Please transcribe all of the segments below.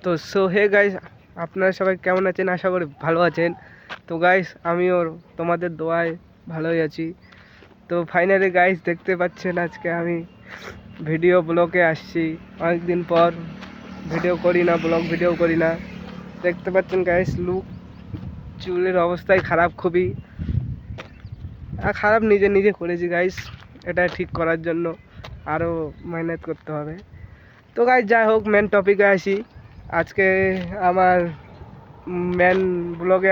তো hey guys, আপনারা সবাই কেমন আছেন? আশা করি ভালো আছেন। তো গাইস, আমিও তোমাদের দোয়ায় ভালোই আছি। তো ফাইনালি গাইস, দেখতে পাচ্ছেন আজকে আমি ভিডিও ব্লগে আসছি। অনেকদিন পর ভিডিও করি না, ব্লগ ভিডিও করি না। দেখতে পাচ্ছেন গাইস, চুলের অবস্থাই খারাপ, খুবই খারাপ। নিজে নিজে করেছি গাইস, এটা ঠিক করার জন্য আরও মেহনত করতে হবে। তো গাইস, যাই হোক, মেন টপিকে আসি। আজকে আমার মেন ব্লগে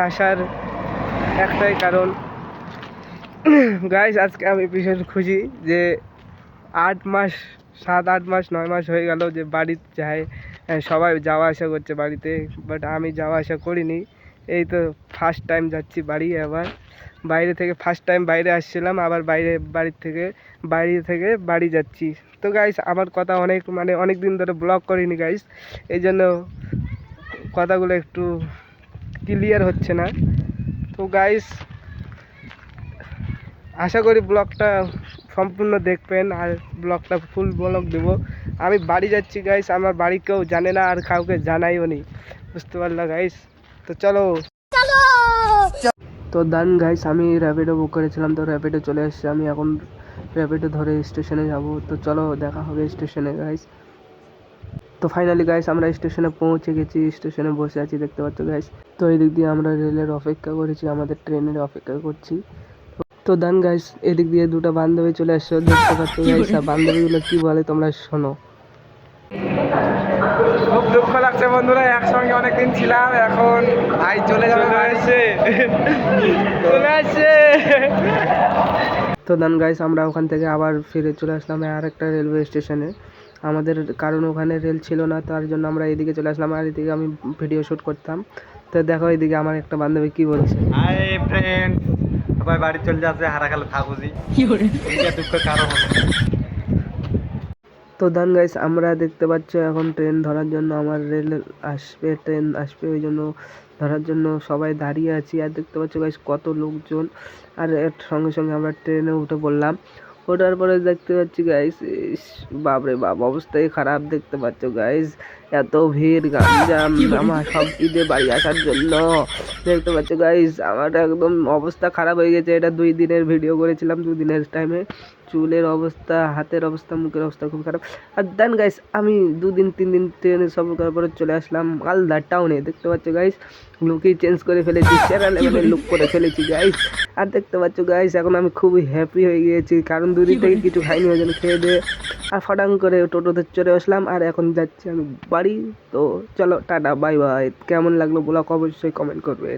আসার একটাই কারণ গাইস, আজকে আমি ভীষণ খুশি যে 8 মাস, 7-8 মাস 9 মাস হয়ে গেল যে বাড়িতে যাই। সবাই যাওয়া আসা করছে বাড়িতে, বাট আমি যাওয়া আসা করিনি। এই তো ফার্স্ট টাইম যাচ্ছি বাড়ি। আবার বাইরে থেকে ফার্স্ট টাইম বাইরে আসছিলাম, আবার বাড়ি থেকে বাড়ি যাচ্ছি। তো গাইস, আমার কথা অনেক দিন ধরে ব্লগ করিনি গাইস, এই জন্য কথাগুলো একটু ক্লিয়ার হচ্ছে না। তো গাইস, আশা করি ব্লগটা সম্পূর্ণ দেখবেন, আর ব্লগটা ফুল ব্লগ দেবো। আমি বাড়ি যাচ্ছি গাইস, আমার বাড়ি কেউ জানে না, আর কাউকে জানাইও নি, বুঝতে পারলা গাইস? তো চলো। তো ডান গাইস, আমি র্যাপিডো বুক করেছিলাম, তো র্যাপিডো চলে এসেছে। আমি এখন র্যাপিডো ধরে স্টেশনে যাব। তো চলো, দেখা হবে স্টেশনে গাইস। তো ফাইনালি গাইস, আমরা স্টেশনে পৌঁছে গেছি, স্টেশনে বসে আছি, দেখতে পাচ্ছ গাইস। তো এই দিক দিয়ে আমরা রেলের অপেক্ষা করেছি, আমাদের ট্রেনের অপেক্ষা করছি। তো ডান গাইস, এদিক দিয়ে দুটো বান্ধবী চলে আসছে, দেখতে পাচ্ছ গাইস। আর বান্ধবীগুলো কি বলে তোমরা শোনো। খুব দুঃখ লাগছে বন্ধুরা, একসঙ্গে অনেকদিন ছিলাম, এখন ভাই চলে যাবে। তো ডান গাইস, আমরা ওখান থেকে আবার ফিরে চলে আসলাম আর একটা রেলওয়ে স্টেশনে। আমাদের কারণ ওখানে রেল ছিল না, তার জন্য আমরা এদিকে চলে আসলাম, আর এদিকে আমি ভিডিও শ্যুট করতাম। তো দেখো এদিকে আমার একটা বান্ধবী কি বলছে। হাই ফ্রেন্ড, সবাই বাড়ি চলে যাচ্ছে, হারাকালে থাকুজি দুঃখের কারণ হচ্ছে। তো ডান গাইস, আমরা দেখতে পাচ্ছ এখন ট্রেন ধরার জন্য আমার ট্রেন আসবে, ওই জন্য ধরার জন্য সবাই দাঁড়িয়ে আছি। আর দেখতে পাচ্ছ গাইস কত লোকজন, আর এর সঙ্গে সঙ্গে আমরা ট্রেনে উঠে পড়লাম। ওঠার পরে দেখতে পাচ্ছি গাইস, বাপরে বাপ, অবস্থাই খারাপ। দেখতে পাচ্ছ গাইস, এত ভিড়, গাঞ্জাম, আমার সব ঈদে বাড়ি আসার জন্য। দেখতে পাচ্ছ গাইস, আমার একদম অবস্থা খারাপ হয়ে গেছে। এটা 2 দিনের ভিডিও করেছিলাম, 2 দিনের টাইমে। চুলের অবস্থা, হাতের অবস্থা, মুখের অবস্থা খুব খারাপ। আর দেন গাইস, আমি 2-3 দিন ট্রেনে সফর করার পরে চলে আসলাম মালদা টাউনে। দেখতে পাচ্ছ গাইস, লুকই চেঞ্জ করে ফেলেছি, সেরা লেভেলের লুক করে ফেলেছি গাইস। আর দেখতে পাচ্ছ গাইস, এখন আমি খুবই হ্যাপি হয়ে গিয়েছি, কারণ 2 দিন থেকে কিছু খাইনি, ওই জন্য খেয়ে দিয়ে আর ফটাং করে টোটোতে চড়ে আসলাম, আর এখন যাচ্ছি আমি বাড়ি। তো চলো, টাটা, বাই বাই। কেমন লাগলো ব্লগ অবশ্যই কমেন্ট করবে।